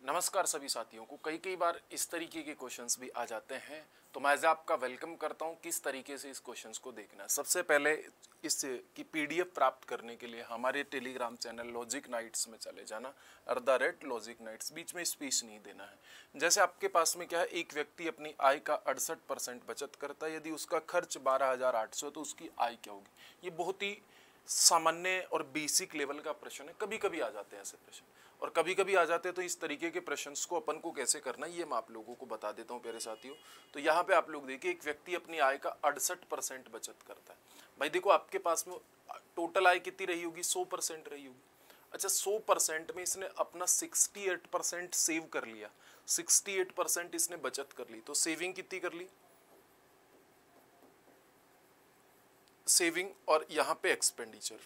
नमस्कार सभी साथियों को। कई बार इस तरीके के क्वेश्चंस भी आ जाते हैं, तो मैं एज आपका वेलकम करता हूं किस तरीके से इस क्वेश्चंस को देखना है। सबसे पहले इस की पीडीएफ प्राप्त करने के लिए हमारे टेलीग्राम चैनल लॉजिक नाइट्स में चले जाना, @लॉजिक नाइट्स, बीच में स्पेस नहीं देना है। जैसे आपके पास में क्या है, एक व्यक्ति अपनी आय का 68% बचत करता है, यदि उसका खर्च 12,800 है तो उसकी आय क्या होगी। ये बहुत ही सामान्य और बेसिक लेवल का प्रश्न है। कभी कभी आ जाते हैं ऐसे प्रश्न, और कभी कभी आ जाते हैं, तो इस तरीके के प्रश्न को अपन को कैसे करना है ये मैं आप लोगों को बता देता हूँ प्यारे साथियों। तो यहाँ पे आप लोग देखिए, एक व्यक्ति अपनी आय का 68% बचत करता है। भाई देखो, आपके पास में टोटल आय कितनी रही होगी, 100% रही होगी। अच्छा, 100% में इसने अपना 68% सेव कर लिया, 68% इसने बचत कर ली, तो सेविंग कितनी कर ली, सेविंग और यहाँ पे एक्सपेंडिचर।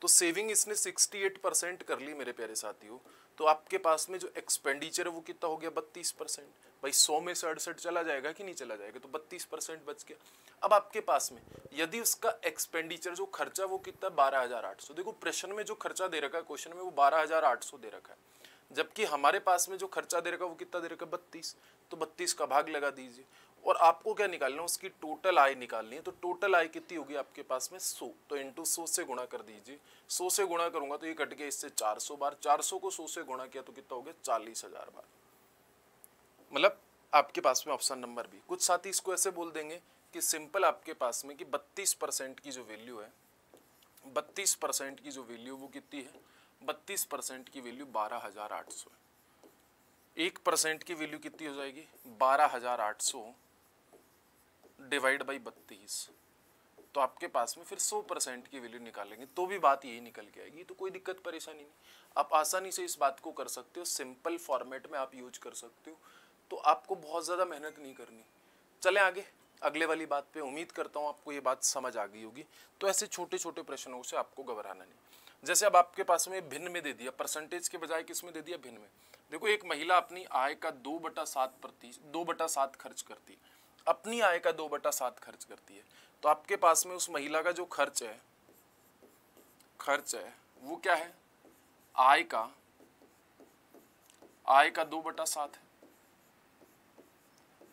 तो सेविंग इसने 68% कर ली मेरे प्यारे साथियों। तो आपके पास में जो एक्सपेंडिचर है वो कितना हो गया, 32%। भाई 100 में से 68 चला जाएगा कि नहीं चला जाएगा, तो 32% बच गया। अब आपके पास में यदि उसका एक्सपेंडिचर जो खर्चा वो कितना, 12,800। देखो प्रश्न में जो खर्चा दे रखा है, क्वेश्चन में वो 12,800 दे रखा है, जबकि हमारे पास में जो खर्चा दे रखा है वो कितना दे रखा है, 32। तो 32 का भाग लगा दीजिए, और आपको क्या निकालना है, उसकी टोटल आय निकालनी है। तो टोटल आय कितनी होगी आपके पास में, 100। तो इंटू 100 से गुणा कर दीजिए। 100 से गुणा करूंगा तो ये कट गया इससे 400 बार, 400 को 100 से गुणा किया तो कितना हो गया, 40,000 बार। मतलब आपके पास में ऑप्शन नंबर बी। कुछ साथी इसको ऐसे बोल देंगे कि सिंपल आपके पास में कि 32% की जो वैल्यू है, 32% की जो वैल्यू वो कितनी है, 32% की वैल्यू 12,800 है। 1% की वैल्यू कितनी हो जाएगी, 12,800 डिवाइड बाई 32। तो आपके पास में फिर 100% की वैल्यू निकालेंगे तो भी बात यही निकल के आएगी। तो कोई दिक्कत परेशानी नहीं, आप आसानी से इस बात को कर सकते हो, सिंपल फॉर्मेट में आप यूज कर सकते हो। तो आपको बहुत ज़्यादा मेहनत नहीं करनी। चले आगे अगले वाली बात पे। उम्मीद करता हूँ आपको ये बात समझ आ गई होगी। तो ऐसे छोटे छोटे प्रश्नों से आपको घबराना नहीं। जैसे अब आपके पास में भिन्न में दे दिया, परसेंटेज के बजाय किस में दे दिया, भिन्न में। देखो, एक महिला अपनी आय का 2/7 खर्च करती है, अपनी आय का 2/7 खर्च करती है। तो आपके पास में उस महिला का जो खर्च है वो क्या है, आय का 2/7 है।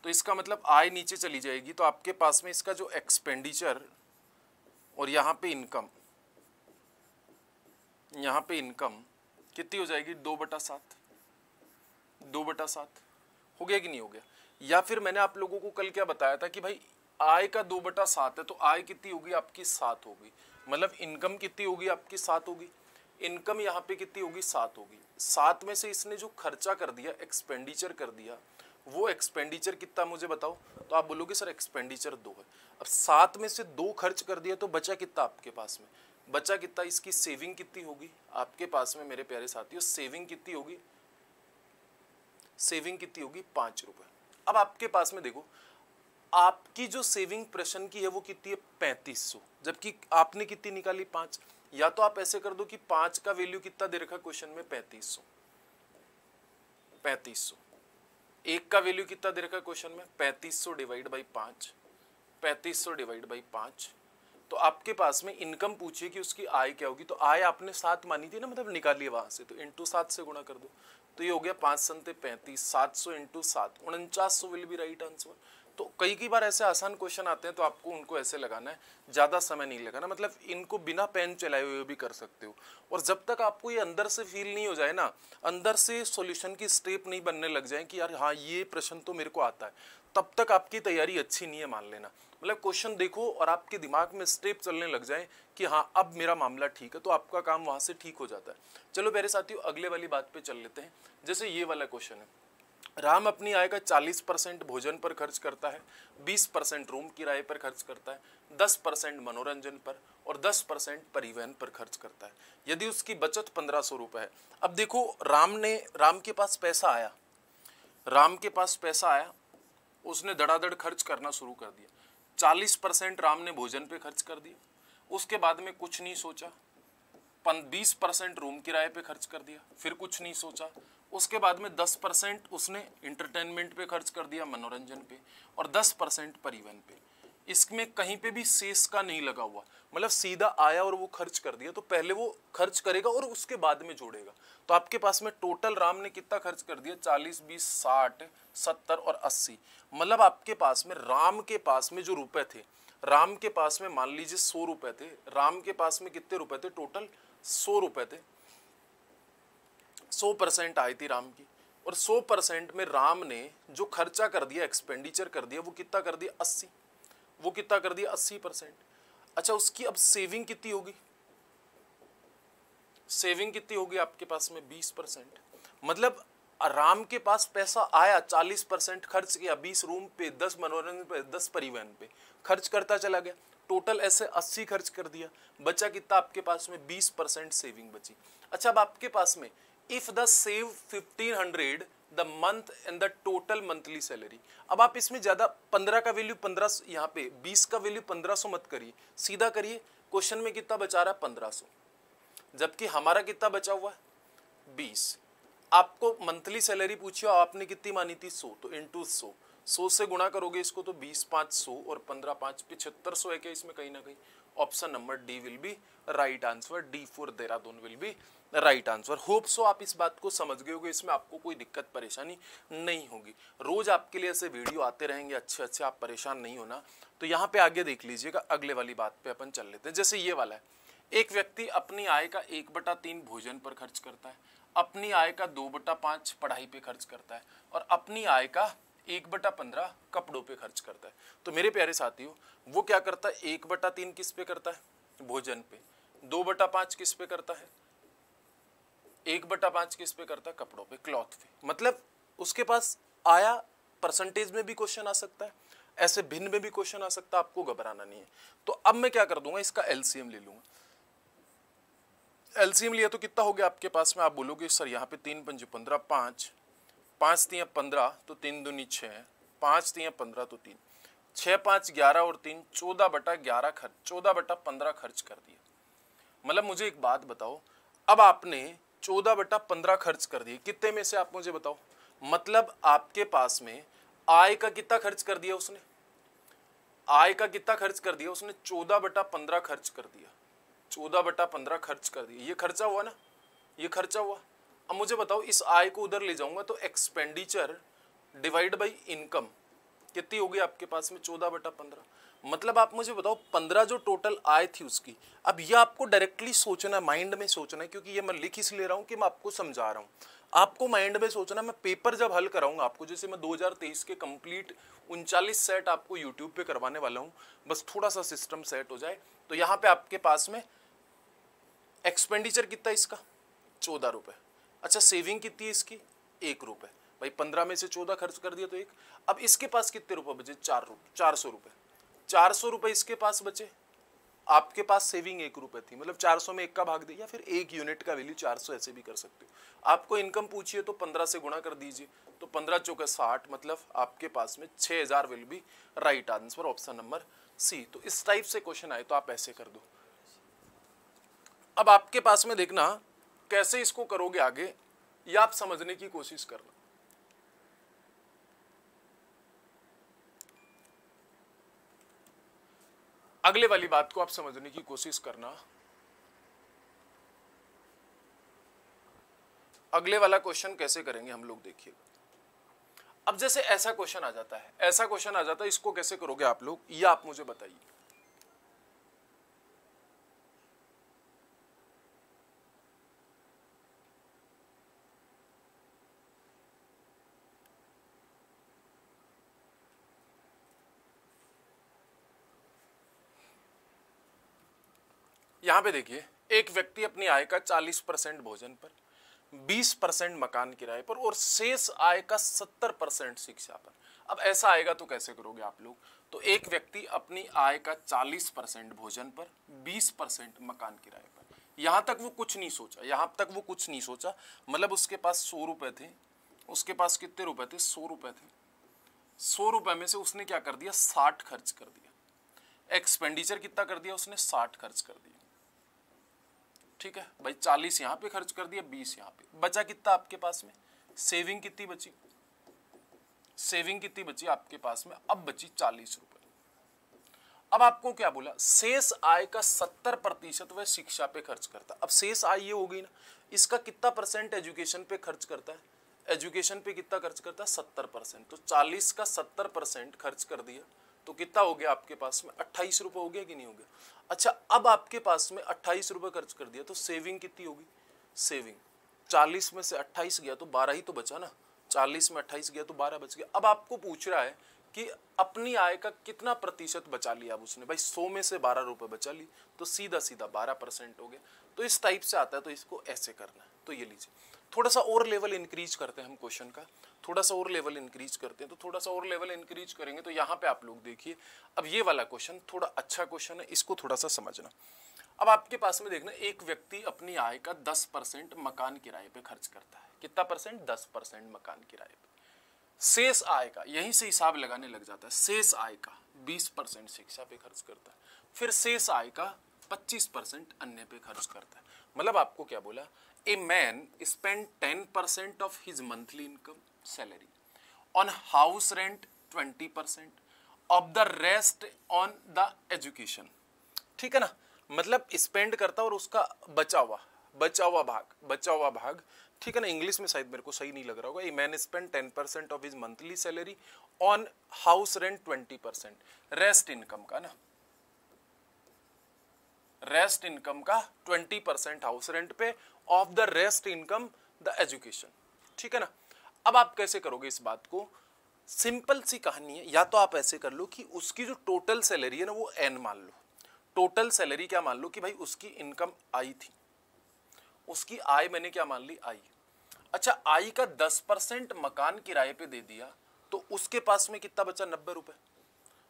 तो इसका मतलब आय नीचे चली जाएगी, तो आपके पास में इसका जो एक्सपेंडिचर और यहाँ पे इनकम कितनी हो जाएगी, 2/7। 2/7 हो गया कि नहीं हो गया। या फिर मैंने आप लोगों को कल क्या बताया था कि भाई आय का 2/7 है, तो आय कितनी होगी आपकी, 7 होगी। मतलब इनकम कितनी होगी आपकी, 7 होगी। इनकम यहाँ पे कितनी होगी, 7 होगी। 7 में से इसने जो खर्चा कर दिया, एक्सपेंडिचर कर दिया, वो एक्सपेंडिचर कितना मुझे बताओ। तो आप बोलोगे सर एक्सपेंडिचर 2 है। अब 7 में से 2 खर्च कर दिया, तो बचा कितना आपके पास में, बचा कितना, इसकी सेविंग कितनी होगी आपके पास में मेरे प्यारे साथियों, सेविंग कितनी होगी, सेविंग कितनी होगी, 5 रुपए। अब आपके पास में देखो, आपकी जो सेविंग प्रश्न की है वो कितनी है, 3500, जबकि आपने कितनी निकाली, 5। या तो आप ऐसे कर दो कि 5 का वैल्यू कितना दे रखा क्वेश्चन में, 3500। 3500 एक का वैल्यू कितना दे रखा क्वेश्चन में, 3500 डिवाइड बाई 5। 3500 divide by 5। तो आपके पास में इनकम पूछिए कि उसकी आय क्या होगी। तो आय आपने 7 मानी थी ना, मतलब निकालिए वहां से, तो इंटू 7 से गुणा कर दो। तो ये हो गया 5 संते 35, 700 into 7, 4900 will be right answer. तो कई बार ऐसे आसान क्वेश्चन आते हैं, तो आपको उनको ऐसे लगाना है, ज़्यादा समय नहीं लगाना। मतलब इनको बिना पेन चलाए हुए भी कर सकते हो। और जब तक आपको ये अंदर से फील नहीं हो जाए ना, अंदर से सॉल्यूशन की स्टेप नहीं बनने लग जाए कि यार हाँ ये प्रश्न तो मेरे को आता है, तब तक आपकी तैयारी अच्छी नहीं है, मान लेना। मतलब क्वेश्चन देखो और आपके दिमाग में स्टेप चलने लग जाए कि हाँ अब मेरा मामला ठीक है, तो आपका काम वहां से ठीक हो जाता है। चलो मेरे साथियों अगले वाली बात पे चल लेते हैं। जैसे ये वाला क्वेश्चन है, राम अपनी आय का 40% भोजन पर खर्च करता है, 20% रूम किराए पर खर्च करता है, 10% मनोरंजन पर और 10% परिवहन पर खर्च करता है। यदि उसकी बचत 1500 रुपए है। अब देखो, राम के पास पैसा आया, उसने धड़ाधड़ खर्च करना शुरू कर दिया। 40% राम ने भोजन पे खर्च कर दिया, उसके बाद में कुछ नहीं सोचा। 20% रूम किराए पे खर्च कर दिया, फिर कुछ नहीं सोचा। उसके बाद में 10% उसने इंटरटेनमेंट पे खर्च कर दिया, मनोरंजन पे, और 10% परिवहन पे। इसमें कहीं पे भी शेष का नहीं लगा हुआ, मतलब सीधा आया और वो खर्च कर दिया, तो पहले वो खर्च करेगा और उसके बाद में जोड़ेगा। तो आपके पास में टोटल राम ने कितना खर्च कर दिया, 40, 20, 60, 70 और 80। मतलब आपके पास में राम के पास में जो रुपए थे, राम के पास में मान लीजिए 100 रुपए थे, राम के पास में कितने रुपए थे, टोटल 100 रुपए थे। 100% आई थी राम की, और 100% में राम ने जो खर्चा कर दिया, एक्सपेंडिचर कर दिया, वो कितना कर दिया, 80। वो कितना कर दिया, 80%। अच्छा, उसकी अब सेविंग कितनी होगी, सेविंग कितनी होगी आपके पास में, 20%। मतलब राम के पास पैसा आया, 40% खर्च किया, 20 रूम पे, 10 मनोरंजन पे, 10 परिवहन पे खर्च करता चला गया, टोटल ऐसे 80 खर्च कर दिया, बचा कितना आपके पास में, 20% सेविंग बची। अच्छा, अब आपके पास में if the save 1500 the month and the total monthly salary. अब आप इसमें ज्यादा 15 का वैल्यू 1500, यहाँ पे 20 का वैल्यू 1500 मत करिए, सीधा करिए, क्वेश्चन में कितना बचा रहा है, 1500, जबकि हमारा कितना बचा हुआ है, 20। आपको मंथली सैलरी पूछी और आपने कितनी मानी थी, 100, तो इंटू 100, 100 से गुणा करोगे इसको तो 20, 5, 100 और 15, 5, 7500 है क्या इसमें, कहीं ना कहीं option number D will be right answer, D for Dehradun will be right answer. Hope so आप इस बात को समझ गए होगे, इसमें आपको कोई दिक्कत परेशानी नहीं होगी। रोज आपके लिए ऐसे वीडियो आते रहेंगे अच्छे अच्छे, आप परेशान नहीं होना। तो यहाँ पे आगे देख लीजिएगा, अगले वाली बात पे अपन चल लेते हैं। जैसे ये वाला है, एक व्यक्ति अपनी आय का 1/3 भोजन पर खर्च करता है, अपनी आय का 2/5 पढ़ाई पे खर्च करता है, और अपनी आय का 1/15 कपड़ों पे खर्च करता है। तो मेरे प्यारे साथियों, वो क्या करता है, 1/3 किस पे करता है, भोजन पे, 2/5 किस पे करता है, 1/5 किस पे करता है, कपड़ों पे, क्लॉथ पे। मतलब उसके पास आया परसेंटेज में भी क्वेश्चन आ सकता है, ऐसे भिन्न में भी क्वेश्चन आ सकता है, आपको घबराना नहीं है। तो अब मैं क्या कर दूंगा, इसका एलसीएम ले लूंगा। एलसीएम लिया तो कितना हो गया आपके पास में, आप बोलोगे सर यहाँ पे 3 पंजे 15, 5, 5 3 15 तो 3 दूनी 6, 5 3 15 तो 3, 6 5 11 और 3 14/11 खर्च, 14/15 खर्च कर दिया। मतलब मुझे एक बात बताओ, अब आपने 14/15 खर्च कर दिए, कितने में से आप मुझे बताओ, मतलब आपके पास में आय का कितना खर्च कर दिया उसने, आय का कितना खर्च कर दिया उसने, 14/15 खर्च कर दिया, 14/15 खर्च कर दिया, ये खर्चा हुआ ना, ये खर्चा हुआ। अब मुझे बताओ, इस आय को उधर ले जाऊंगा तो एक्सपेंडिचर डिवाइड बाई इनकम कितनी होगी आपके पास में, 14/15। मतलब आप मुझे बताओ 15 जो टोटल आय थी उसकी, अब ये आपको डायरेक्टली सोचना है, माइंड में सोचना है, क्योंकि ये मैं लिख इसलिए रहा हूँ कि मैं आपको समझा रहा हूँ, आपको माइंड में सोचना। मैं पेपर जब हल कराऊंगा आपको, जैसे मैं 2023 के कंप्लीट 39 सेट आपको यूट्यूब पे करवाने वाला हूँ, बस थोड़ा सा सिस्टम सेट हो जाए, तो यहाँ पे आपके पास में एक्सपेंडिचर कितना इसका, 14 रुपए। अच्छा, सेविंग कितनी है इसकी, 1 रुपए। भाई 15 में से 14 खर्च कर दिया तो 1। अब इसके पास कितने रुपए बचे, 400 रुपए। 400 रुपए इसके पास बचे, आपके पास सेविंग 1 रुपए थी, मतलब 400 में 1 का भाग दे, या फिर 1 यूनिट का वैल्यू 400, ऐसे भी कर सकते हो। आपको इनकम पूछिए तो 15 से गुणा कर दीजिए, तो 15 चौके 60, मतलब आपके पास में 6000 will be right answer, option number C. तो इस टाइप से क्वेश्चन आए तो आप ऐसे कर दो। अब आपके पास में देखना कैसे इसको करोगे आगे, या आप समझने की कोशिश करना। अगले वाली बात को आप समझने की कोशिश करना। अगले वाला क्वेश्चन कैसे करेंगे हम लोग, देखिएगा। अब जैसे ऐसा क्वेश्चन आ जाता है, ऐसा क्वेश्चन आ जाता है, इसको कैसे करोगे आप लोग, ये आप मुझे बताइए। यहां पे देखिए, एक व्यक्ति अपनी आय का 40% भोजन पर, 20% मकान किराए पर और शेष आय का 70% शिक्षा पर। अब ऐसा आएगा तो कैसे करोगे आप लोग, तो एक व्यक्ति अपनी आय का 40% भोजन पर, 20% मकान किराए पर। यहां तक वो कुछ नहीं सोचा, यहां तक वो कुछ नहीं सोचा, मतलब उसके पास 100 रुपए थे, उसके पास कितने रुपए थे, 100 रुपए थे। 100 रुपए में से उसने क्या कर दिया, 60 खर्च कर दिया। एक्सपेंडिचर कितना कर दिया उसने, 60 खर्च कर दिया। ठीक है भाई, 40 यहाँ पे खर्च कर दिया, 20 यहाँ पे, बचा कितना आपके पास में, सेविंग कितनी बची, सेविंग कितनी बची आपके पास में, अब बची 40 रुपए। अब आपको क्या बोला, शेष आय का 70% वह शिक्षा पे खर्च करता है। अब शेष आय ये हो गई ना, इसका कितना परसेंट एजुकेशन पे खर्च करता है, एजुकेशन पे कितना खर्च करता है 70%, तो 40 का 70% खर्च कर दिया तो कितना हो गया आपके पास में 28 रुपये हो गया कि नहीं हो गया। अच्छा अब आपके पास में 28 रुपये खर्च कर दिया तो सेविंग कितनी होगी, सेविंग 40 में से 28 गया तो 12 ही तो बचा ना, 40 में 28 गया तो 12 बच गया। अब आपको पूछ रहा है कि अपनी आय का कितना प्रतिशत बचा लिया अब उसने, भाई 100 में से 12 रुपये बचा ली तो सीधा सीधा 12% हो गया। तो इस टाइप से आता है, तो इसको ऐसे करना है। तो ये लीजिए, थोड़ा सा और लेवल इंक्रीज करते हैं हम क्वेश्चन का, थोड़ा सा और लेवल इंक्रीज करते हैं। तो थोड़ा सा और लेवल इंक्रीज करेंगे तो यहाँ पे आप लोग देखिए, अब ये वाला क्वेश्चन थोड़ा अच्छा क्वेश्चन है, इसको थोड़ा सा समझना। अब आपके पास में देखना, एक व्यक्ति अपनी आय का 10% मकान किराए पे खर्च करता है। कितना परसेंट, 10% मकान किराए पे। शेष आय का, यहीं से हिसाब लगाने लग जाता है, शेष आय का 20% शिक्षा पे खर्च करता है, फिर शेष आय का 25% अन्य पे खर्च करता है। मतलब आपको क्या बोला, a man spend 10% of his monthly income salary on house rent, 20% of the rest on the education. ठीक है ना, मतलब स्पेंड करता और उसका बचा हुआ भाग, ठीक है ना, इंग्लिश में शायद मेरे को सही नहीं लग रहा होगा, a man spend 10% of his monthly salary on house rent, 20% rest income का ना, रेस्ट इनकम का 20% हाउस रेंट पे, of the rest income the education. ठीक है ना। अब आप कैसे करोगे इस बात को, सिंपल सी कहानी है, या तो आप ऐसे कर लो कि उसकी जो टोटल सैलरी है ना वो एन मान लो, टोटल सैलरी क्या मान लो कि भाई उसकी इनकम आई थी, उसकी आय मैंने क्या मान ली, आई। अच्छा आय का 10% मकान किराए पे दे दिया तो उसके पास में कितना बचा, 90 रुपए।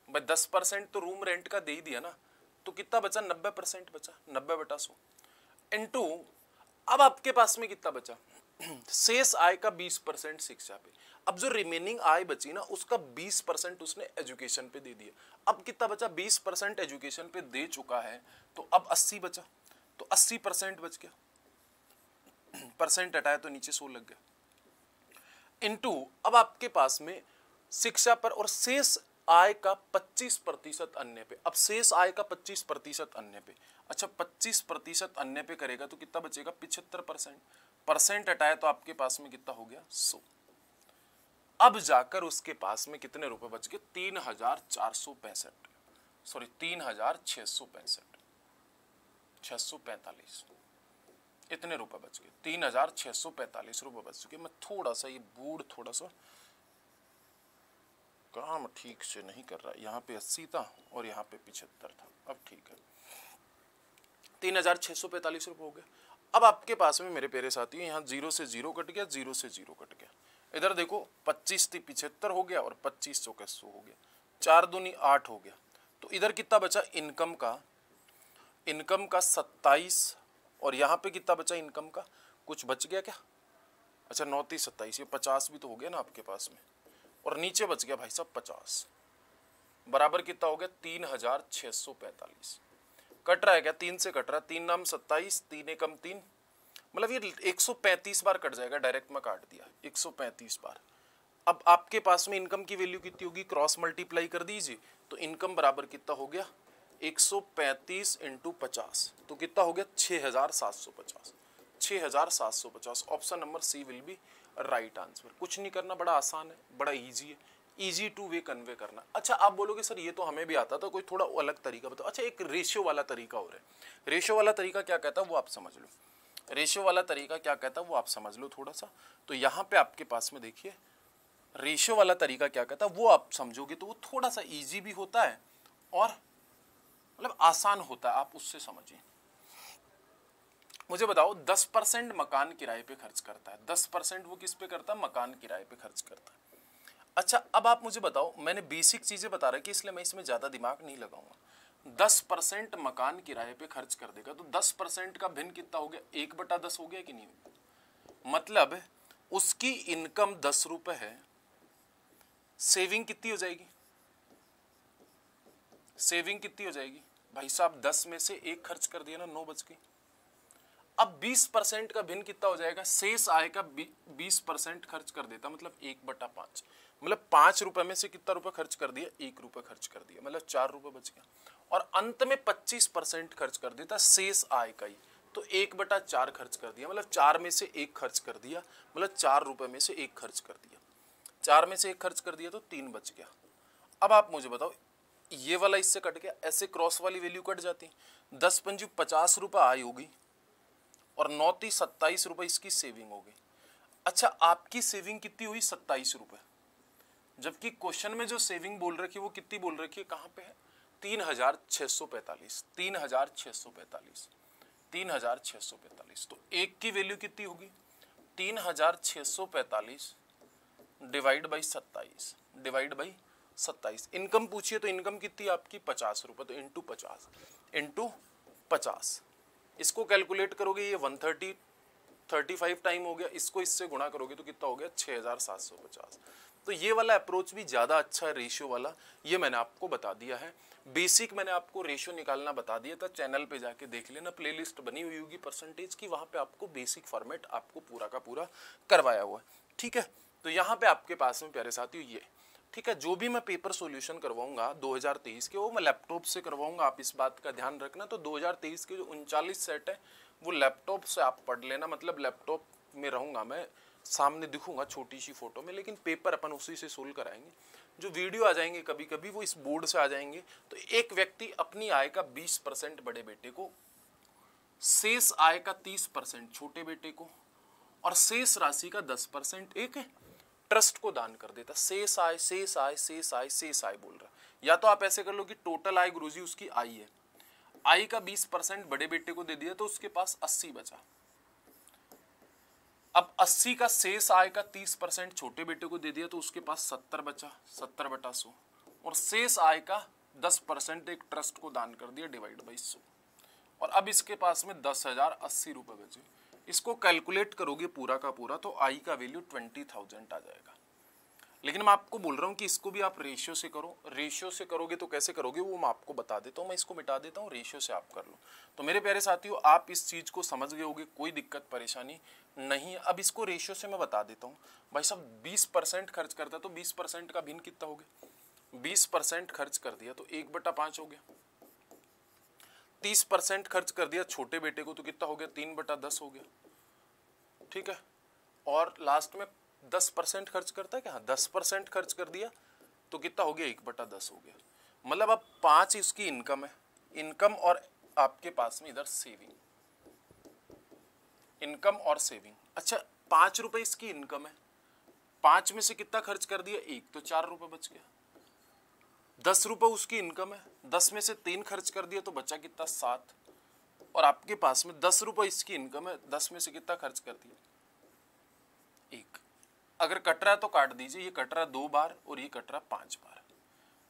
भाई 10% तो रूम रेंट का दे ही दिया ना, तो कितना बचा, 90% बचा, 90/100 इनटू, अब आपके पास में कितना बचा, शेष आय का 20% शिक्षा पे। अब जो रिमेनिंग आय बची ना उसका 20% उसने एजुकेशन पे दे दिया। अब कितना बचा, 20% एजुकेशन पे दे चुका है, तो अब 80 बचा, तो 80% बच गया, परसेंट हटाया तो नीचे 100 लग गया, इनटू अब आपके पास में शिक्षा पर और शेष आय का 25% अन्य पे। अब शेष आय का 25% अन्य पे, अच्छा 25% अन्य पे करेगा तो कितना बचेगा, 75%, परसेंट हटाया तो आपके पास में कितना हो गया, 100। अब जाकर उसके पास में कितने रुपए बच गए, 3,465, सॉरी 3,645, इतने रुपए बच गए, 3,645 रुपए बच चुके। मैं थोड़ा सा ये बोर्ड थोड़ा सा काम ठीक से नहीं कर रहा, यहाँ पे 80 था और यहाँ पे 75 था, अब ठीक है, 3,645 रुपए हो गए। अब आपके पास में मेरे प्यारे साथियों यहाँ 0 से 0 कट गया, 0 से 0 कट गया, इधर देखो 25 थी 75 हो गया और 25 चौके 100 हो गया, 4 दूनी 8 हो गया, तो इधर कितना बचा इनकम का, 27 और यहाँ पे कितना बचा इनकम का, कुछ बच गया क्या, अच्छा 9 30 27, ये 50 भी तो हो गया ना आपके पास में, और नीचे बच गया भाई साहब 50, बराबर कितना हो गया 3,645। कट रहा है क्या, 3 से कट रहा है, 3 नाम 27, 3 एकम 3, मतलब ये 135 बार कट जाएगा, डायरेक्ट में काट दिया 135 बार। अब आपके पास में इनकम की वैल्यू कितनी होगी, क्रॉस मल्टीप्लाई कर दीजिए, तो इनकम बराबर कितना हो गया 135 इंटू 50, तो कितना हो गया 6,750, 6,750। Option number C will be right answer. कुछ नहीं करना, बड़ा आसान है, बड़ा इजी है, इजी टू वे कन्वे करना। अच्छा आप बोलोगे सर ये तो हमें भी आता था, कोई थोड़ा अलग तरीका बताओ। अच्छा एक रेशियो वाला तरीका हो रहा है, रेशियो वाला तरीका क्या कहता है वो आप समझ लो, रेशियो वाला तरीका क्या कहता है वो आप समझ लो थोड़ा सा। तो यहाँ पे आपके पास में देखिए रेशियो वाला तरीका क्या कहता है वो आप समझोगे तो वो थोड़ा सा इजी भी होता है और मतलब आसान होता है, आप उससे समझिए। मुझे बताओ 10% मकान किराए पे खर्च करता है, 10% वो किस पे करता है, मकान किराए पे खर्च करता है। अच्छा अब आप मुझे बताओ, मैंने बेसिक चीजें बता रखी इसलिए मैं इसमें ज्यादा दिमाग नहीं लगाऊंगा। 10% मकान किराए पे खर्च कर देगा तो 10% का भिन्न कितना हो गया, 1/10 हो गया कि नहीं हो गया। मतलब उसकी इनकम 10 रुपए है, सेविंग कितनी हो जाएगी, सेविंग कितनी हो जाएगी भाई साहब, 10 में से 1 खर्च कर दिया ना, 9 बच गई। अब 20% का भिन्न कितना हो जाएगा, शेष आय का 20% खर्च कर देता, मतलब 1/5, मतलब 5 रुपए में से कितना रुपए खर्च कर दिया, 1 रुपए खर्च कर दिया, मतलब 4 रुपए बच गया। और अंत में 25% खर्च कर देता शेष आय का ही, तो 1/4 खर्च कर दिया, मतलब 4 में से 1 खर्च कर दिया, मतलब 4 रुपए में से 1 खर्च कर दिया, 4 में से 1 खर्च कर दिया तो 3 बच गया। अब आप मुझे बताओ, ये वाला इससे कट गया, ऐसे क्रॉस वाली वैल्यू कट जाती, 10 पंजी 50 रुपए आय होगी और 9 × 27 रुपए इसकी सेविंग हो गई। अच्छा, आपकी सेविंग कितनी हुई, 27 रुपए, जबकि क्वेश्चन में जो सेविंग बोल रखी है वो कितनी बोल रखी है, कहाँ पे है, 3645, 3645, 3645। तो एक की वैल्यू कितनी होगी, 3645 divide by 27, divide by 27। Income पूछिए तो इनकम कितनी आपकी 50 रुपए, तो इंटू 50, इंटू 50। इसको कैलकुलेट करोगे ये 135 टाइम हो गया, इसको इससे गुणा करोगे तो कितना हो गया 6750। तो ये वाला अप्रोच भी ज़्यादा अच्छा है रेशियो वाला, ये मैंने आपको बता दिया है। बेसिक मैंने आपको रेशियो निकालना बता दिया था, चैनल पे जाके देख लेना, प्लेलिस्ट बनी हुई होगी परसेंटेज की, वहाँ पे आपको बेसिक फॉर्मेट आपको पूरा का पूरा करवाया हुआ है। ठीक है, तो यहाँ पे आपके पास में प्यारे साथियों ये, ठीक है, जो भी मैं पेपर सॉल्यूशन करवाऊंगा 2023 के, वो मैं लैपटॉप से करवाऊंगा, आप इस बात का ध्यान रखना। तो 2023 के जो 39 सेट है वो लैपटॉप से आप पढ़ लेना, मतलब लैपटॉप में रहूंगा मैं, सामने दिखूंगा छोटी सी फोटो में, लेकिन पेपर अपन उसी से सोल्व कराएंगे। जो वीडियो आ जाएंगे कभी कभी वो इस बोर्ड से आ जाएंगे। तो एक व्यक्ति अपनी आय का 20% बड़े बेटे को, शेष आय का 30% छोटे बेटे को, और शेष राशि का 10% एक ट्रस्ट को दान कर देता। शेष आय, शेष आय, शेष आय, शेष आय बोल रहा। या तो आप ऐसे कर लो कि टोटल आय गुरुजी उसकी आई है, आई का 20% बड़े बेटे को दे दिया तो उसके पास 80 बचा। अब 80 का शेष आय का 30% छोटे बेटे को दे दिया तो उसके पास 70 बचा, 70/100, और शेष आय का 10% एक ट्रस्ट को दान कर दिया, डिवाइड बाई 100। और अब इसके पास में 10,080 रुपए बचे। इसको कैलकुलेट करोगे पूरा का पूरा तो आई का वैल्यू 20,000 आ जाएगा। लेकिन मैं आपको बोल रहा हूँ कि इसको भी आप रेशियो से करो। रेशियो से करोगे तो कैसे करोगे वो मैं आपको बता देता हूँ, मैं इसको मिटा देता हूँ, रेशियो से आप कर लो। तो मेरे प्यारे साथियों, आप इस चीज़ को समझ गए होगे, कोई दिक्कत परेशानी नहीं है। अब इसको रेशियो से मैं बता देता हूँ। भाई साहब 20% खर्च करता है तो 20% का भिन्न कितना हो गया, 20% खर्च कर दिया तो 1/5 हो गया। 30% खर्च कर दिया छोटे बेटे को तो कितना हो गया, 3/10 हो गया। ठीक है, और लास्ट में 10% खर्च करता है क्या, 10% खर्च कर दिया तो कितना हो गया, 1/10 हो गया। मतलब अब 5 इसकी इनकम है, इनकम और आपके पास में इधर सेविंग, इनकम और सेविंग। अच्छा 5 रुपए इसकी इनकम है, 5 में से कितना खर्च कर दिया, 1, तो 4 रुपए बच गया। 10 रुपए उसकी इनकम है, 10 में से 3 खर्च कर दिया तो बचा कितना, 7, और आपके पास में 10 रुपए इसकी इनकम है, 10 में से कितना खर्च कर दिया, 1। अगर कट रहा है तो काट दीजिए, ये कट रहा 2 बार और ये कट रहा 5 बार,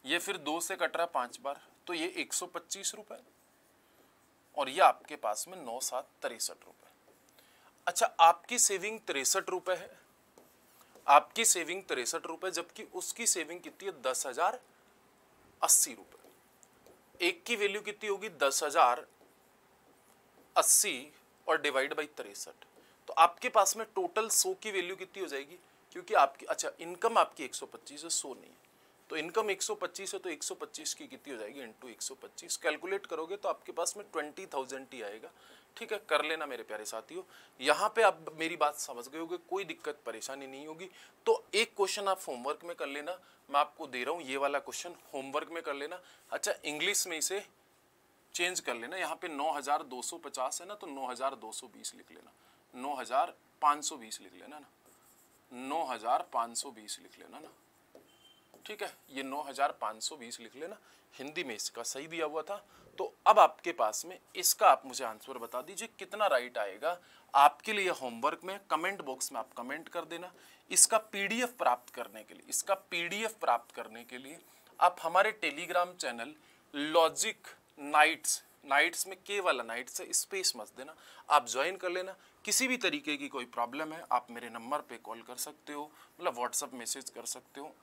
ये फिर 2 से कट रहा 5 बार, तो ये 125 रुपए, और ये आपके पास में 9×7 63 रुपए। अच्छा आपकी सेविंग 63 रुपए है, आपकी सेविंग 63 रुपए, जबकि उसकी सेविंग कितनी है, 10,080 रुपए। एक की वैल्यू कितनी होगी, 10,080 और डिवाइड बाई 63, तो आपके पास में टोटल 100 की वैल्यू कितनी हो जाएगी, क्योंकि आपकी, अच्छा इनकम आपकी 125 है, 100 नहीं है, तो इनकम 125 है तो 125 की कितनी हो जाएगी, इंटू 125। कैलकुलेट करोगे तो आपके पास में 20,000 ही आएगा। ठीक है, कर लेना मेरे प्यारे साथियों। यहाँ पे आप मेरी बात समझ गए होगे, कोई दिक्कत परेशानी नहीं होगी। तो एक क्वेश्चन आप होमवर्क में कर लेना, मैं आपको दे रहा हूँ ये वाला क्वेश्चन, होमवर्क में कर लेना। अच्छा इंग्लिश में इसे चेंज कर लेना, यहाँ पे 9,250 है ना, तो 9,220 लिख लेना, 9,520 लिख लेना ना, 9,520 लिख लेना ना। ठीक है, ये 9,520 लिख लेना, हिंदी में इसका सही दिया हुआ था। तो अब आपके पास में इसका आप मुझे आंसर बता दीजिए कितना राइट आएगा। आपके लिए होमवर्क में कमेंट बॉक्स में आप कमेंट कर देना। इसका पीडीएफ प्राप्त करने के लिए, इसका पीडीएफ प्राप्त करने के लिए आप हमारे टेलीग्राम चैनल लॉजिक नाइट्स में केवल नाइट्स से स्पेस मत देना, आप ज्वाइन कर लेना। किसी भी तरीके की कोई प्रॉब्लम है आप मेरे नंबर पे कॉल कर सकते हो, मतलब व्हाट्सएप मैसेज कर सकते हो।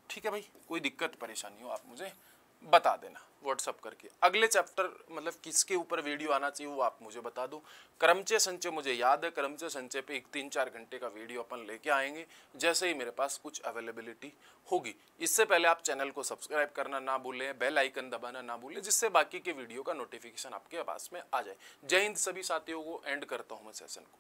ठीक है भाई, कोई दिक्कत परेशानी हो आप मुझे बता देना व्हाट्सअप करके। अगले चैप्टर मतलब किसके ऊपर वीडियो आना चाहिए वो आप मुझे बता दो। क्रमचय संचय मुझे याद है, क्रमचय संचय पे एक 3-4 घंटे का वीडियो अपन लेके आएंगे जैसे ही मेरे पास कुछ अवेलेबिलिटी होगी। इससे पहले आप चैनल को सब्सक्राइब करना ना भूलें, बेल आइकन दबाना ना भूलें, जिससे बाकी के वीडियो का नोटिफिकेशन आपके पास में आ जाए। जय हिंद सभी साथियों को एंड करता हूँ मैं सेशन को।